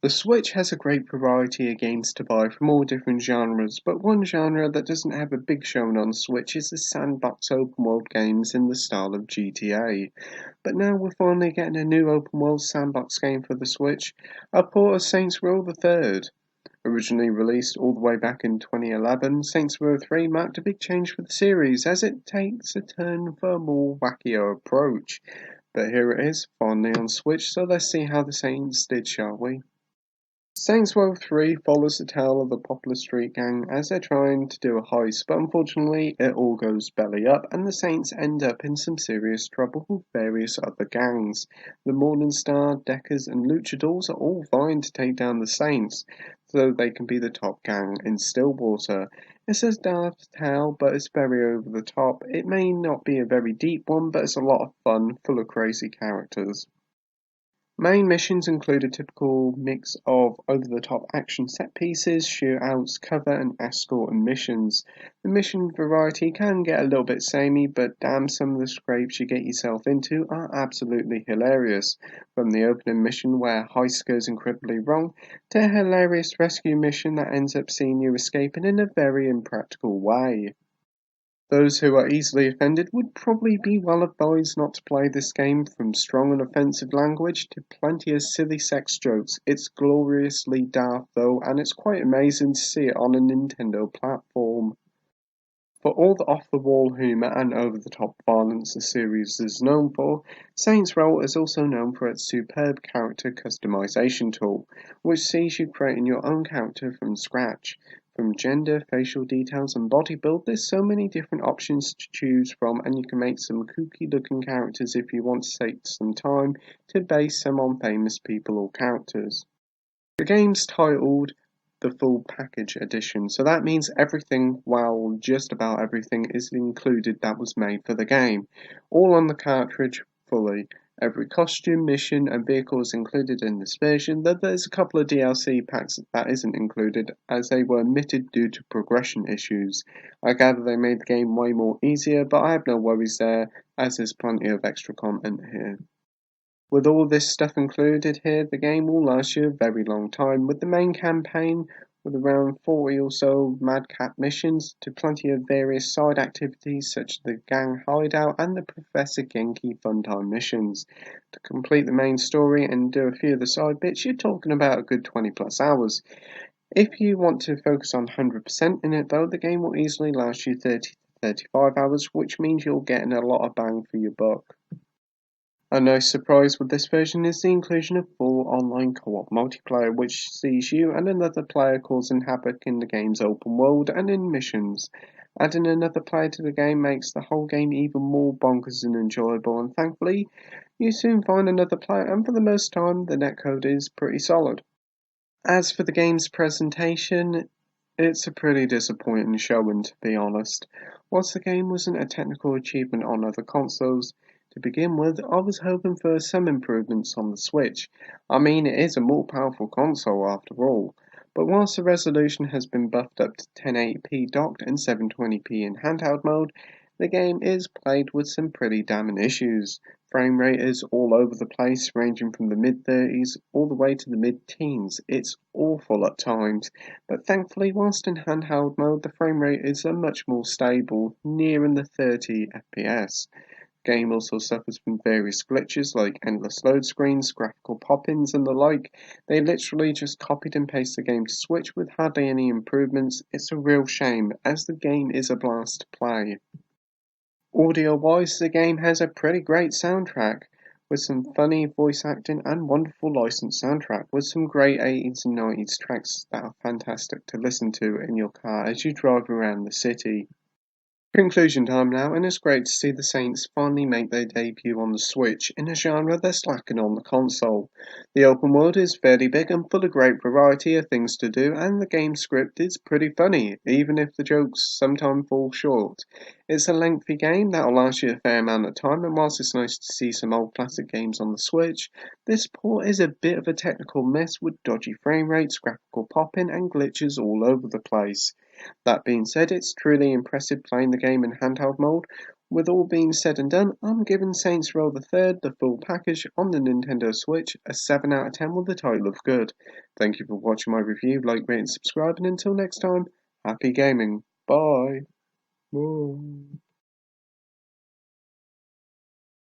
The Switch has a great variety of games to buy from all different genres, but one genre that doesn't have a big showing on Switch is the sandbox open world games in the style of GTA. But now we're finally getting a new open world sandbox game for the Switch, a port of Saints Row the Third. Originally released all the way back in 2011, Saints Row 3 marked a big change for the series as it takes a turn for a more wackier approach. But here it is, finally on Switch, so let's see how the Saints did, shall we? Saints Row 3 follows the tale of the popular street gang as they're trying to do a heist, but unfortunately it all goes belly up and the Saints end up in some serious trouble with various other gangs. The Morningstar, Deckers and Luchadors are all vying to take down the Saints, so they can be the top gang in Stillwater. It's a daft tale, but it's very over the top. It may not be a very deep one, but it's a lot of fun, full of crazy characters. Main missions include a typical mix of over-the-top action set-pieces, shootouts, cover and escort missions. The mission variety can get a little bit samey, but damn, some of the scrapes you get yourself into are absolutely hilarious. From the opening mission where heist goes incredibly wrong, to a hilarious rescue mission that ends up seeing you escaping in a very impractical way. Those who are easily offended would probably be well advised not to play this game. From strong and offensive language to plenty of silly sex jokes. It's gloriously daft though, and it's quite amazing to see it on a Nintendo platform. For all the off-the-wall humour and over-the-top violence the series is known for, Saints Row is also known for its superb character customization tool, which sees you creating your own character from scratch. From gender, facial details and body build, there's so many different options to choose from, and you can make some kooky looking characters if you want to take some time to base them on famous people or characters. The game's titled the Full Package Edition, so that means everything, well, just about everything is included that was made for the game, all on the cartridge fully. Every costume, mission and vehicle is included in this version, though there's a couple of DLC packs that isn't included as they were omitted due to progression issues. I gather they made the game way more easier, but I have no worries there as there's plenty of extra content here. With all this stuff included here, the game will last you a very long time, with the main campaign with around 40 or so madcap missions, to plenty of various side activities such as the gang hideout and the Professor Genki funtime missions. To complete the main story and do a few of the side bits, you're talking about a good 20 plus hours. If you want to focus on 100% in it though, the game will easily last you 30 to 35 hours, which means you're getting a lot of bang for your buck. A nice surprise with this version is the inclusion of full online co-op multiplayer, which sees you and another player causing havoc in the game's open world and in missions. Adding another player to the game makes the whole game even more bonkers and enjoyable, and thankfully, you soon find another player, and for the most time, the netcode is pretty solid. As for the game's presentation, it's a pretty disappointing showing, to be honest. Whilst the game wasn't a technical achievement on other consoles, to begin with, I was hoping for some improvements on the Switch. I mean, it is a more powerful console after all. But whilst the resolution has been buffed up to 1080p docked and 720p in handheld mode, the game is played with some pretty damning issues. Frame rate is all over the place, ranging from the mid-30s all the way to the mid-teens. It's awful at times, but thankfully whilst in handheld mode the frame rate is much more stable, nearing the 30 FPS. Game also suffers from various glitches like endless load screens, graphical pop-ins and the like. They literally just copied and pasted the game to Switch with hardly any improvements. It's a real shame, as the game is a blast to play. Audio-wise, the game has a pretty great soundtrack, with some funny voice acting and wonderful licensed soundtrack, with some great 80s and 90s tracks that are fantastic to listen to in your car as you drive around the city. Conclusion time now, and it's great to see the Saints finally make their debut on the Switch in a genre that's lacking on the console. The open world is fairly big and full of great variety of things to do, and the game script is pretty funny, even if the jokes sometimes fall short. It's a lengthy game that'll last you a fair amount of time, and whilst it's nice to see some old classic games on the Switch, this port is a bit of a technical mess with dodgy frame rates, graphical pop-in and glitches all over the place. That being said, it's truly impressive playing the game in handheld mode, with all being said and done, I'm giving Saints Row the Third, the full package on the Nintendo Switch, a 7 out of 10 with the title of good. Thank you for watching my review, like, rate and subscribe, and until next time, happy gaming. Bye. Bye.